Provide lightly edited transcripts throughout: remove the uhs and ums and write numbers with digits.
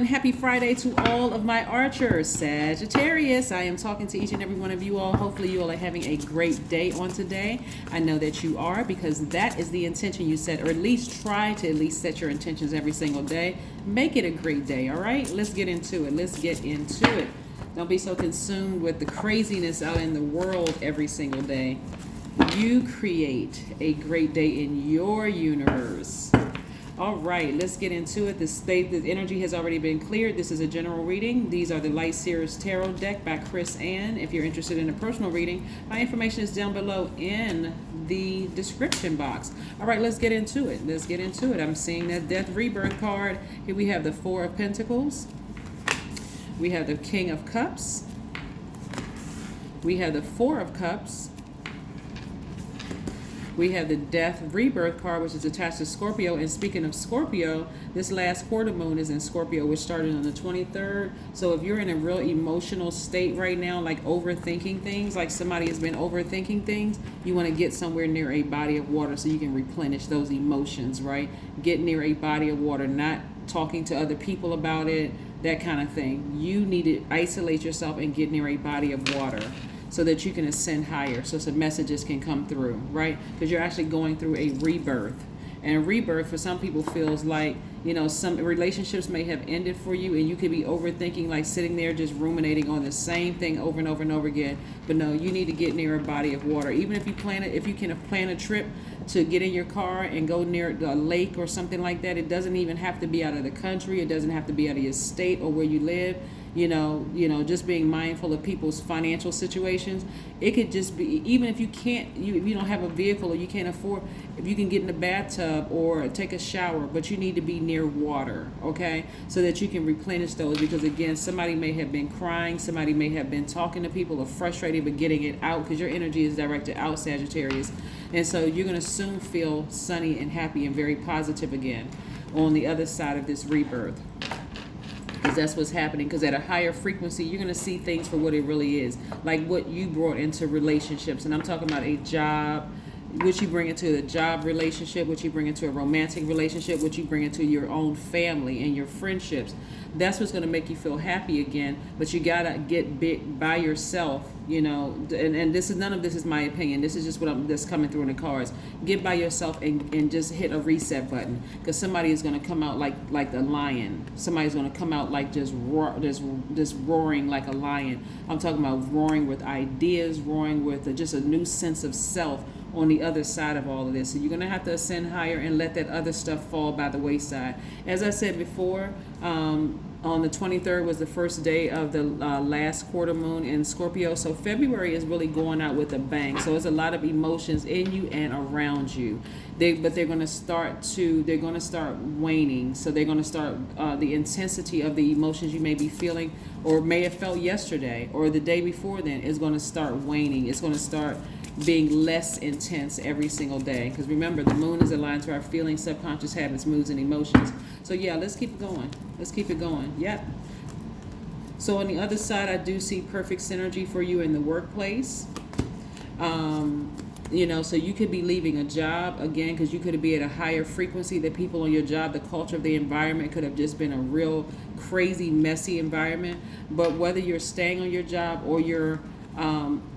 and happy Friday to all of my archers. Sagittarius, I am talking to each and every one of you all. Hopefully you all are having a great day on today. I know that you are, because that is the intention you set, or at least try to at least set your intentions every single day. Make it a great day, all right? Let's get into it. Don't be so consumed with the craziness out in the world every single day. You create a great day in your universe. All right, let's get into it. The energy has already been cleared. This is a general reading. These are the Light Seers Tarot deck by Chris Ann. If you're interested in a personal reading, my information is down below in the description box. All right, let's get into it. I'm seeing that Death Rebirth card. Here we have the Four of Pentacles. We have the King of Cups. We have the Four of Cups. We have the Death Rebirth card, which is attached to Scorpio. And speaking of Scorpio, this last quarter moon is in Scorpio, which started on the 23rd. So if you're in a real emotional state right now, like overthinking things, like somebody has been overthinking things, you want to get somewhere near a body of water so you can replenish those emotions, right? Get near a body of water, not talking to other people about it, that kind of thing. You need to isolate yourself and get near a body of water, so that you can ascend higher, so some messages can come through, right? Because you're actually going through a rebirth. And a rebirth for some people feels like, you know, some relationships may have ended for you, and you could be overthinking, like sitting there just ruminating on the same thing over and over and over again. But no, you need to get near a body of water. Even if you can plan a trip to get in your car and go near a lake or something like that, it doesn't even have to be out of the country. It doesn't have to be out of your state or where you live. You know, just being mindful of people's financial situations. It could just be, even if you can't, if you don't have a vehicle or you can't afford, if you can get in the bathtub or take a shower, but you need to be near water, okay? So that you can replenish those, because again, somebody may have been crying, somebody may have been talking to people or frustrated, but getting it out, because your energy is directed out, Sagittarius. And so you're going to soon feel sunny and happy and very positive again on the other side of this rebirth. Because that's what's happening. Because at a higher frequency, you're going to see things for what it really is, like what you brought into relationships. And I'm talking about a job, what you bring into a job relationship, what you bring into a romantic relationship, what you bring into your own family and your friendships. That's what's going to make you feel happy again. But you got to get big by yourself, you know. And this is, none of this is my opinion. This is just that's coming through in the cards. Get by yourself and just hit a reset button. Because somebody is going to come out like the lion. Somebody's going to come out like just roaring like a lion. I'm talking about roaring with ideas, roaring with just a new sense of self on the other side of all of this. So you're going to have to ascend higher and let that other stuff fall by the wayside. As I said before, on the 23rd was the first day of the last quarter moon in Scorpio. So February is really going out with a bang. So there's a lot of emotions in you and around you. But they're going to start waning. So they're going to start, the intensity of the emotions you may be feeling or may have felt yesterday or the day before then is going to start waning. It's going to start being less intense every single day. Because remember, the moon is aligned to our feelings, subconscious habits, moods, and emotions. So yeah, let's keep it going. Yep. So on the other side, I do see perfect synergy for you in the workplace. You know, so you could be leaving a job again, because you could be at a higher frequency. The people on your job, the culture of the environment could have just been a real crazy, messy environment. But whether you're staying on your job or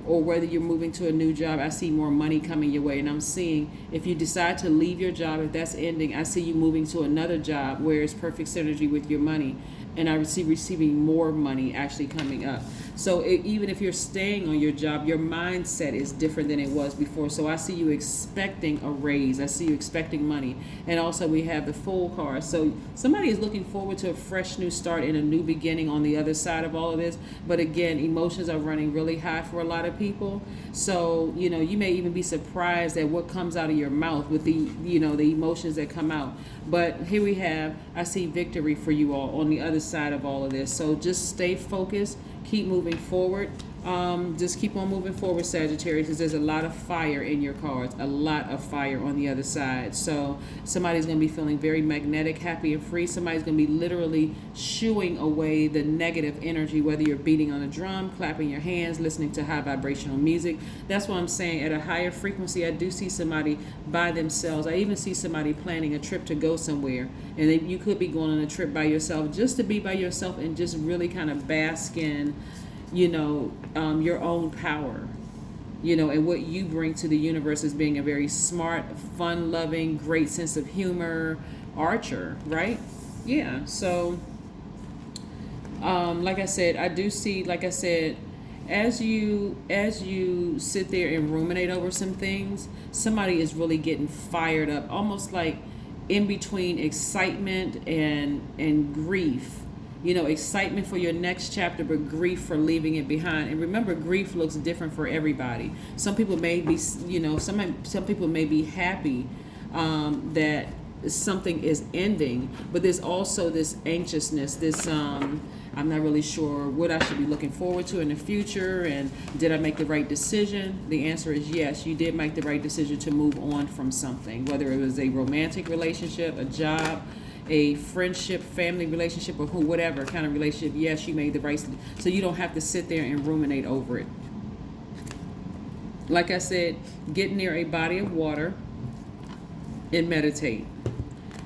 or whether you're moving to a new job, I see more money coming your way. And I'm seeing, if you decide to leave your job, if that's ending, I see you moving to another job where it's perfect synergy with your money. And I see receiving more money actually coming up. So even if you're staying on your job, your mindset is different than it was before. So I see you expecting a raise. I see you expecting money. And also we have the Fool card. So somebody is looking forward to a fresh new start and a new beginning on the other side of all of this. But again, emotions are running really high for a lot of people. So, you know, you may even be surprised at what comes out of your mouth with the, you know, the emotions that come out. But here we have, I see victory for you all on the other side of all of this. So just stay focused, keep moving forward. Just keep on moving forward, Sagittarius, because there's a lot of fire in your cards, a lot of fire on the other side. So somebody's going to be feeling very magnetic, happy, and free. Somebody's going to be literally shooing away the negative energy, whether you're beating on a drum, clapping your hands, listening to high vibrational music. That's what I'm saying. At a higher frequency, I do see somebody by themselves. I even see somebody planning a trip to go somewhere. And you could be going on a trip by yourself, just to be by yourself and just really kind of bask in, your own power, and what you bring to the universe as being a very smart, fun-loving, great sense of humor archer, right? Yeah. So, like I said, I do see, as you sit there and ruminate over some things, somebody is really getting fired up, almost like in between excitement and grief. Excitement for your next chapter, but grief for leaving it behind. And remember, grief looks different for everybody. Some people may be, some people may be happy that something is ending, but there's also this anxiousness, this I'm not really sure what I should be looking forward to in the future, and did I make the right decision? The answer is yes, you did make the right decision to move on from something, whether it was a romantic relationship, a job, a friendship, family relationship, or whatever kind of relationship. Yes, you made the right, so you don't have to sit there and ruminate over it. Like I said, get near a body of water and meditate.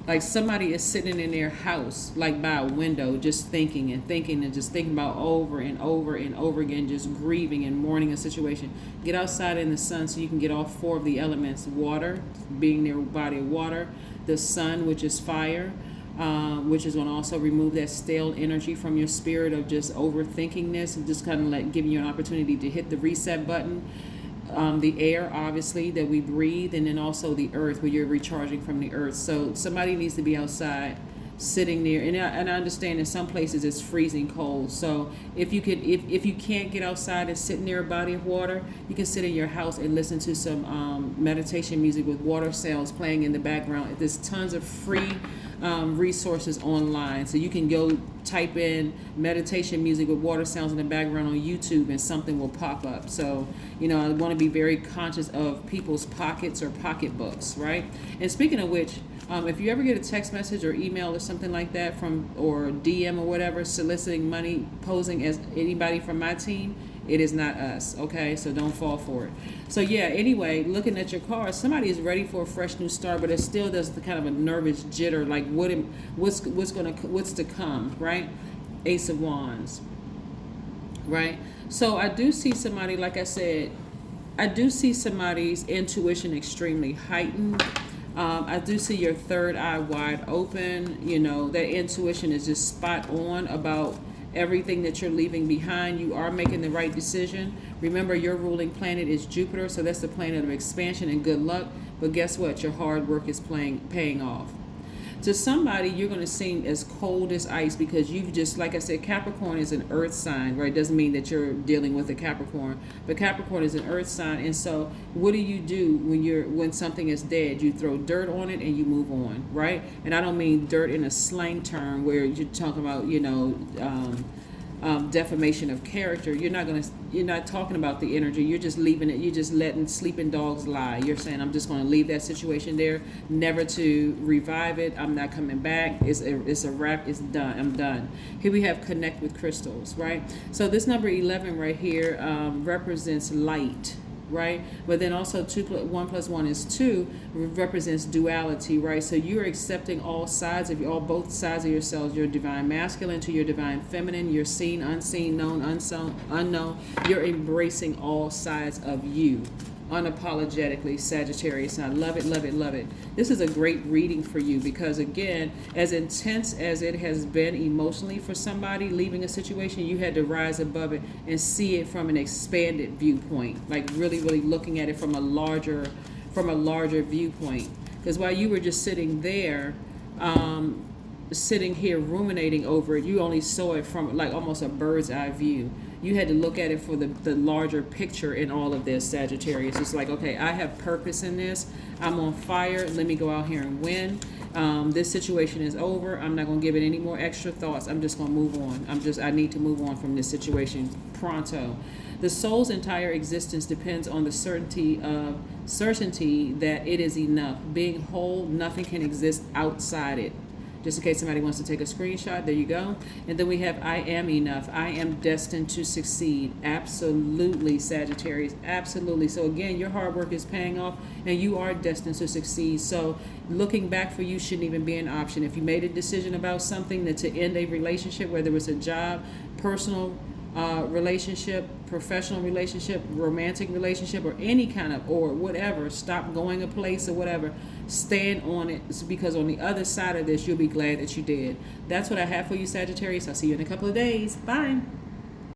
Like somebody is sitting in their house, like by a window, just thinking and thinking and just thinking about over and over and over again, just grieving and mourning a situation. Get outside in the sun so you can get all four of the elements: water, being near a body of water, the sun, which is fire, which is going to also remove that stale energy from your spirit of just overthinkingness, and just kind of giving you an opportunity to hit the reset button. The air, obviously, that we breathe, and then also the earth, where you're recharging from the earth. So somebody needs to be outside, sitting there, and I understand in some places it's freezing cold. So if you can't get outside and sit near a body of water, you can sit in your house and listen to some meditation music with water sounds playing in the background. There's tons of free resources online, so you can go type in meditation music with water sounds in the background on YouTube, and something will pop up. So I want to be very conscious of people's pockets or pocketbooks, right? And speaking of which, if you ever get a text message or email or something like that or DM or whatever, soliciting money, posing as anybody from my team, it is not us, okay? So don't fall for it. So yeah, anyway, looking at your cards, somebody is ready for a fresh new start, but it still does the kind of a nervous jitter, like what's to come, right? Ace of Wands, right? So I do see somebody, like I said, I do see somebody's intuition extremely heightened. I do see your third eye wide open. That intuition is just spot on about everything that you're leaving behind. You are making the right decision. Remember, your ruling planet is Jupiter, so that's the planet of expansion and good luck. But guess what? Your hard work is paying off. To somebody, you're going to seem as cold as ice because you've just, like I said, Capricorn is an earth sign, right? Doesn't mean that you're dealing with a Capricorn, but Capricorn is an earth sign. And so what do when something is dead? You throw dirt on it and you move on, right? And I don't mean dirt in a slang term where you're talking about, defamation of character. You're not talking about the energy. You're just leaving it. You're just letting sleeping dogs lie. You're saying, I'm just going to leave that situation there, never to revive it. I'm not coming back. It's a wrap. It's done. I'm done. Here we have connect with crystals, right? So this number 11 right here represents light, right? But then also 1 + 1 is 2 represents duality, right? So you're accepting all sides of both sides of yourselves, your divine masculine to your divine feminine, your seen, unseen, known, unknown. You're embracing all sides of you unapologetically, Sagittarius. And I love it, love it, love it. This is a great reading for you because, again, as intense as it has been emotionally for somebody leaving a situation, you had to rise above it and see it from an expanded viewpoint, like really, really looking at it from a larger viewpoint. Because while you were just sitting there, sitting here ruminating over it, you only saw it from like almost a bird's eye view. You had to look at it for the larger picture in all of this, Sagittarius. It's like, okay, I have purpose in this. I'm on fire. Let me go out here and win. This situation is over. I'm not going to give it any more extra thoughts. I'm just going to move on. I need to move on from this situation pronto. The soul's entire existence depends on the certainty that it is enough. Being whole, nothing can exist outside it. Just in case somebody wants to take a screenshot, there you go. And then we have I am enough. I am destined to succeed. Absolutely, Sagittarius. Absolutely. So again, your hard work is paying off and you are destined to succeed. So looking back for you shouldn't even be an option. If you made a decision about something that to end a relationship, whether it's a job, personal relationship, professional relationship, romantic relationship, or any kind of, or whatever, stop going a place or whatever, stand on it, because on the other side of this, you'll be glad that you did. That's what I have for you, Sagittarius. I'll see you in a couple of days. Bye.